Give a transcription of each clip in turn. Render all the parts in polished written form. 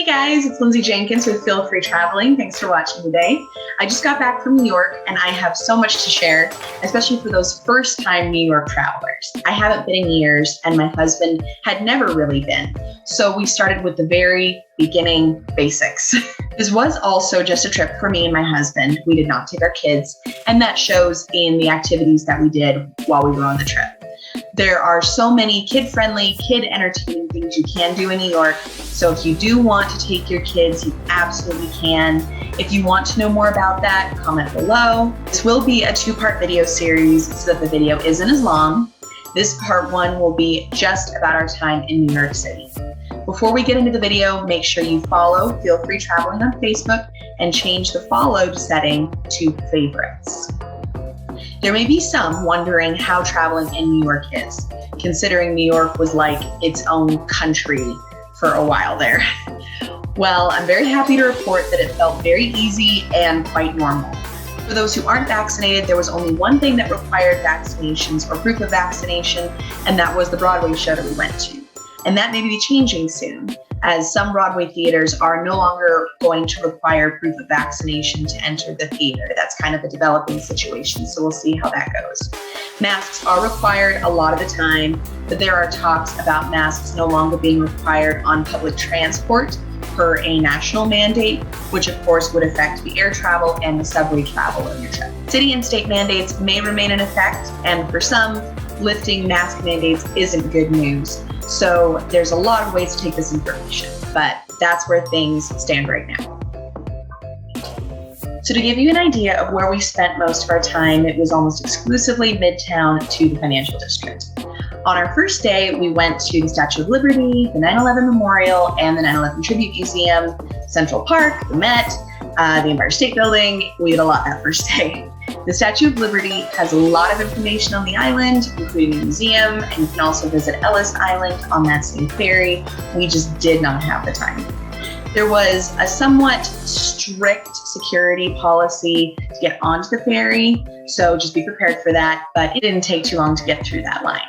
Hey guys, it's Lindsay Jenkins with Feel Free Traveling. Thanks for watching today. I just got back from New York and I have so much to share, especially for those first-time New York travelers. I haven't been in years and my husband had never really been. So we started with the very beginning basics. This was also just a trip for me and my husband. We did not take our kids, and that shows in the activities that we did while we were on the trip. There are so many kid-friendly, kid-entertaining things you can do in New York. So if you do want to take your kids, you absolutely can. If you want to know more about that, comment below. This will be a two-part video series so that the video isn't as long. This part one will be just about our time in New York City. Before we get into the video, make sure you follow Feel Free Traveling on Facebook and change the followed setting to favorites. There may be some wondering how traveling in New York is, considering New York was like its own country for a while there. Well, I'm very happy to report that it felt very easy and quite normal. For those who aren't vaccinated, there was only one thing that required vaccinations or proof of vaccination, and that was the Broadway show that we went to. And that may be changing soon, as some Broadway theaters are no longer going to require proof of vaccination to enter the theater. That's kind of a developing situation, so we'll see how that goes. Masks are required a lot of the time, but there are talks about masks no longer being required on public transport per a national mandate, which of course would affect the air travel and the subway travel on your trip. City and state mandates may remain in effect, and for some, lifting mask mandates isn't good news. So there's a lot of ways to take this information, but that's where things stand right now. So to give you an idea of where we spent most of our time, it was almost exclusively Midtown to the Financial District. On our first day, we went to the Statue of Liberty, the 9/11 Memorial, and the 9/11 Tribute Museum, Central Park, the Met, the Empire State Building. We did a lot that first day. The Statue of Liberty has a lot of information on the island, including a museum, and you can also visit Ellis Island on that same ferry. We just did not have the time. There was a somewhat strict security policy to get onto the ferry, so just be prepared for that, but it didn't take too long to get through that line.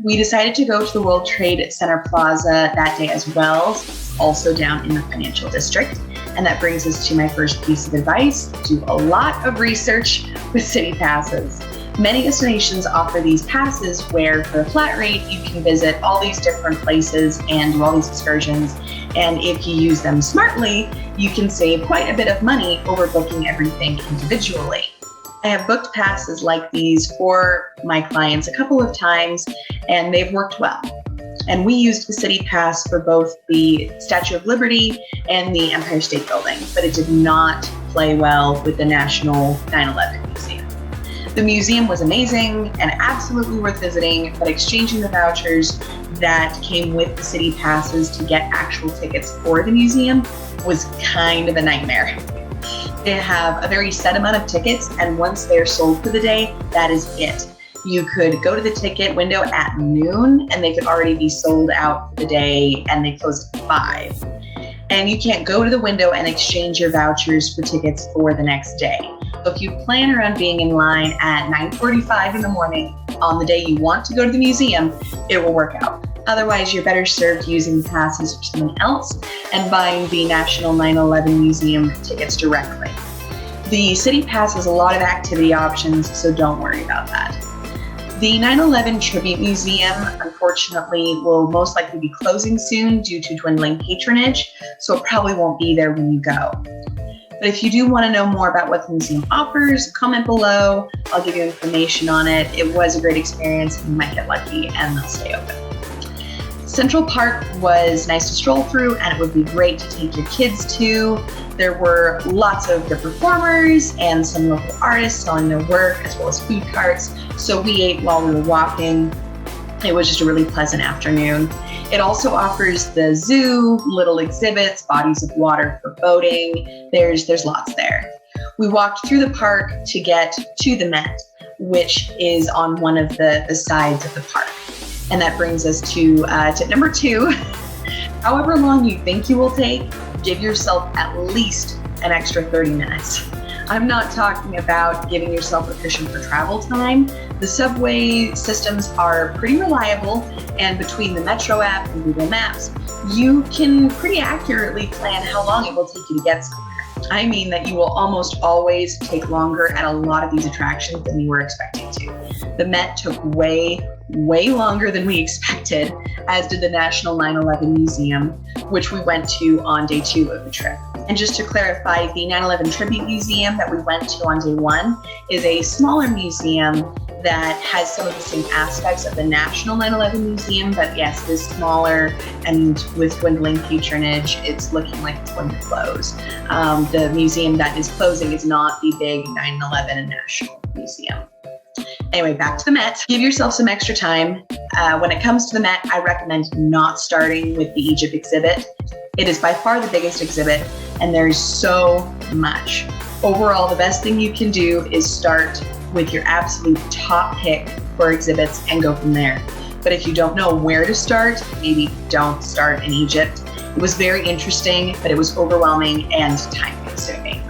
We decided to go to the World Trade Center Plaza that day as well, also down in the Financial District. And that brings us to my first piece of advice: do a lot of research with city passes. Many destinations offer these passes where for a flat rate, you can visit all these different places and do all these excursions. And if you use them smartly, you can save quite a bit of money over booking everything individually. I have booked passes like these for my clients a couple of times, and they've worked well. And we used the city pass for both the Statue of Liberty and the Empire State Building, but it did not play well with the National 9/11 Museum. The museum was amazing and absolutely worth visiting, but exchanging the vouchers that came with the city passes to get actual tickets for the museum was kind of a nightmare. They have a very set amount of tickets, and once they're sold for the day, that is it. You could go to the ticket window at noon and they could already be sold out for the day, and they close at 5. And you can't go to the window and exchange your vouchers for tickets for the next day. So if you plan around being in line at 9:45 in the morning on the day you want to go to the museum, it will work out. Otherwise, you're better served using the passes for something else and buying the National 9/11 Museum tickets directly. The city pass has a lot of activity options, so don't worry about that. The 9/11 Tribute Museum, unfortunately, will most likely be closing soon due to dwindling patronage, so it probably won't be there when you go. But if you do want to know more about what the museum offers, comment below. I'll give you information on it. It was a great experience. You might get lucky and they'll stay open. Central Park was nice to stroll through, and it would be great to take your kids to. There were lots of good performers and some local artists selling their work, as well as food carts. So we ate while we were walking. It was just a really pleasant afternoon. It also offers the zoo, little exhibits, bodies of water for boating. There's lots there. We walked through the park to get to the Met, which is on one of the sides of the park. And that brings us to tip number 2. However long you think you will take, give yourself at least an extra 30 minutes. I'm not talking about giving yourself a cushion for travel time. The subway systems are pretty reliable, and between the Metro app and Google Maps, you can pretty accurately plan how long it will take you to get somewhere. I mean that you will almost always take longer at a lot of these attractions than you were expecting to. The Met took way longer than we expected, as did the National 9/11 Museum, which we went to on day 2 of the trip. And just to clarify, the 9/11 Tribute Museum that we went to on day 1 is a smaller museum that has some of the same aspects of the National 9/11 Museum, but yes, it is smaller, and with dwindling patronage, it's looking like it's going to close. The museum that is closing is not the big 9/11 National Museum. Anyway, back to the Met. Give yourself some extra time. When it comes to the Met, I recommend not starting with the Egypt exhibit. It is by far the biggest exhibit, and there's so much. Overall, the best thing you can do is start with your absolute top pick for exhibits and go from there. But if you don't know where to start, maybe don't start in Egypt. It was very interesting, but it was overwhelming and time-consuming.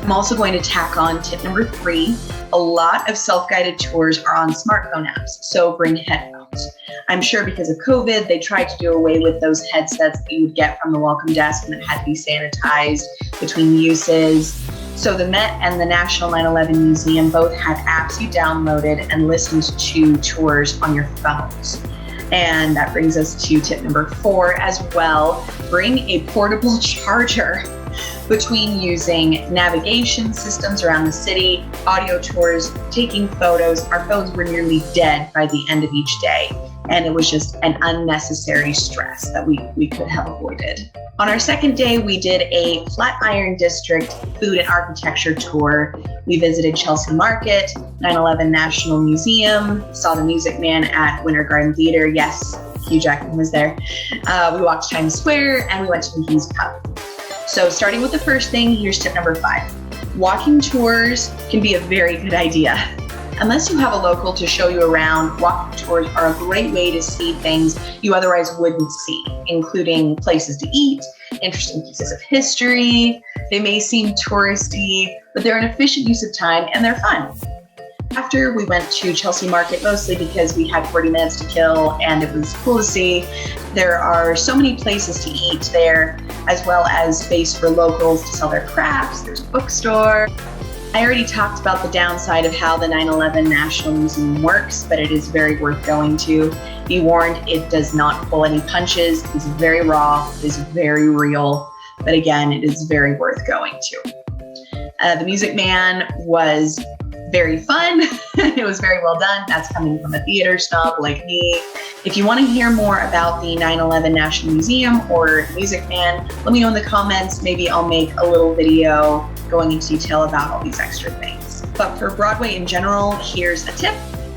I'm also going to tack on tip number 3. A lot of self-guided tours are on smartphone apps, so bring headphones. I'm sure because of COVID, they tried to do away with those headsets that you would get from the welcome desk and that had to be sanitized between uses. So the Met and the National 9/11 Museum both had apps you downloaded and listened to tours on your phones. And that brings us to tip number 4 as well. Bring a portable charger. Between using navigation systems around the city, audio tours, taking photos, our phones were nearly dead by the end of each day. And it was just an unnecessary stress that we could have avoided. On our second day, we did a Flatiron District food and architecture tour. We visited Chelsea Market, 9/11 National Museum, saw the Music Man at Winter Garden Theater. Yes, Hugh Jackman was there. We walked Times Square, and we went to Mcgee's pub. So starting with the first thing, here's tip number 5. Walking tours can be a very good idea. Unless you have a local to show you around, walking tours are a great way to see things you otherwise wouldn't see, including places to eat, interesting pieces of history. They may seem touristy, but they're an efficient use of time and they're fun. After, we went to Chelsea Market mostly because we had 40 minutes to kill and it was cool to see. There are so many places to eat there, as well as space for locals to sell their crafts. There's a bookstore. I already talked about the downside of how the 9/11 National Museum works, but it is very worth going to. Be warned, it does not pull any punches. It's very raw. It is very real. But again, it is very worth going to. The Music Man was very fun. It was very well done. That's coming from a theater snob like me. If you want to hear more about the 9/11 National Museum or Music Man, let me know in the comments. Maybe I'll make a little video going into detail about all these extra things. But for Broadway in general, here's a tip.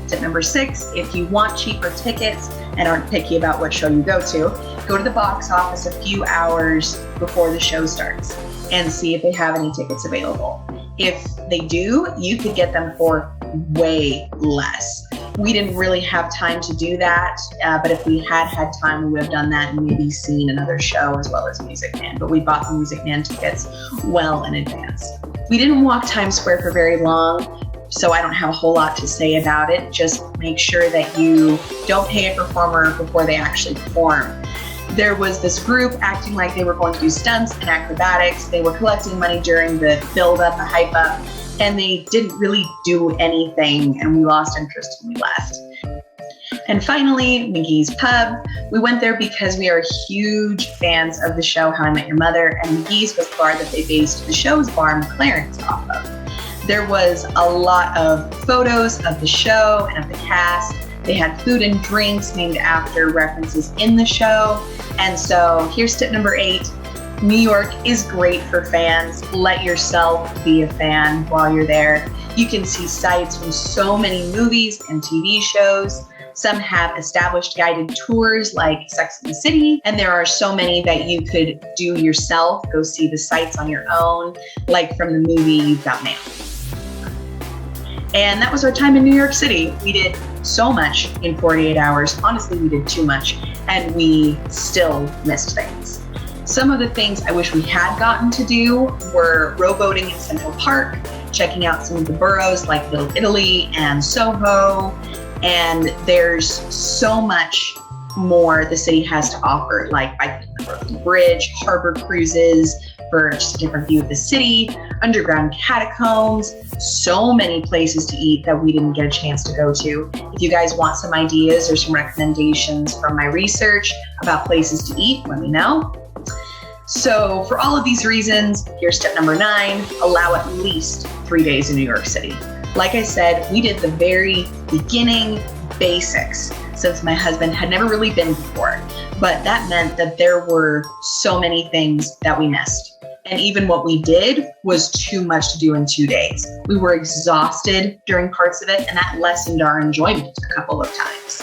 Tip number 6, if you want cheaper tickets and aren't picky about what show you go to the box office a few hours before the show starts and see if they have any tickets available. If they do, you could get them for way less. We didn't really have time to do that, but if we had had time, we would have done that and maybe seen another show as well as Music Man. But we bought the Music Man tickets well in advance. We didn't walk Times Square for very long, so I don't have a whole lot to say about it. Just make sure that you don't pay a performer before they actually perform. There was this group acting like they were going to do stunts and acrobatics. They were collecting money during the build-up, the hype-up, and they didn't really do anything, and we lost interest when we left. And finally, Mcgee's Pub. We went there because we are huge fans of the show How I Met Your Mother, and Mcgee's was the bar that they based the show's bar, McLaren's, off of. There was a lot of photos of the show and of the cast. They had food and drinks named after references in the show. And so here's tip number 8. New York is great for fans. Let yourself be a fan while you're there. You can see sights from so many movies and TV shows. Some have established guided tours like Sex and the City, and there are so many that you could do yourself. Go see the sights on your own, like from the movie You've Got Mail. And that was our time in New York City. We did so much in 48 hours. Honestly, we did too much, and we still missed things. Some of the things I wish we had gotten to do were rowboating in Central Park, checking out some of the boroughs like Little Italy and Soho. And there's so much more the city has to offer, like biking on the Brooklyn Bridge, harbor cruises for just a different view of the city, underground catacombs, so many places to eat that we didn't get a chance to go to. If you guys want some ideas or some recommendations from my research about places to eat, let me know. So for all of these reasons, here's step number 9, allow at least 3 days in New York City. Like I said, we did the very beginning basics since my husband had never really been before, but that meant that there were so many things that we missed. And even what we did was too much to do in 2 days. We were exhausted during parts of it, and that lessened our enjoyment a couple of times.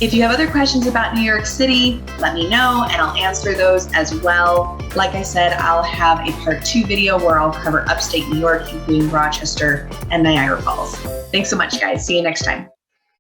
If you have other questions about New York City, let me know and I'll answer those as well. Like I said, I'll have a part 2 video where I'll cover upstate New York, including Rochester and Niagara Falls. Thanks so much, guys. See you next time.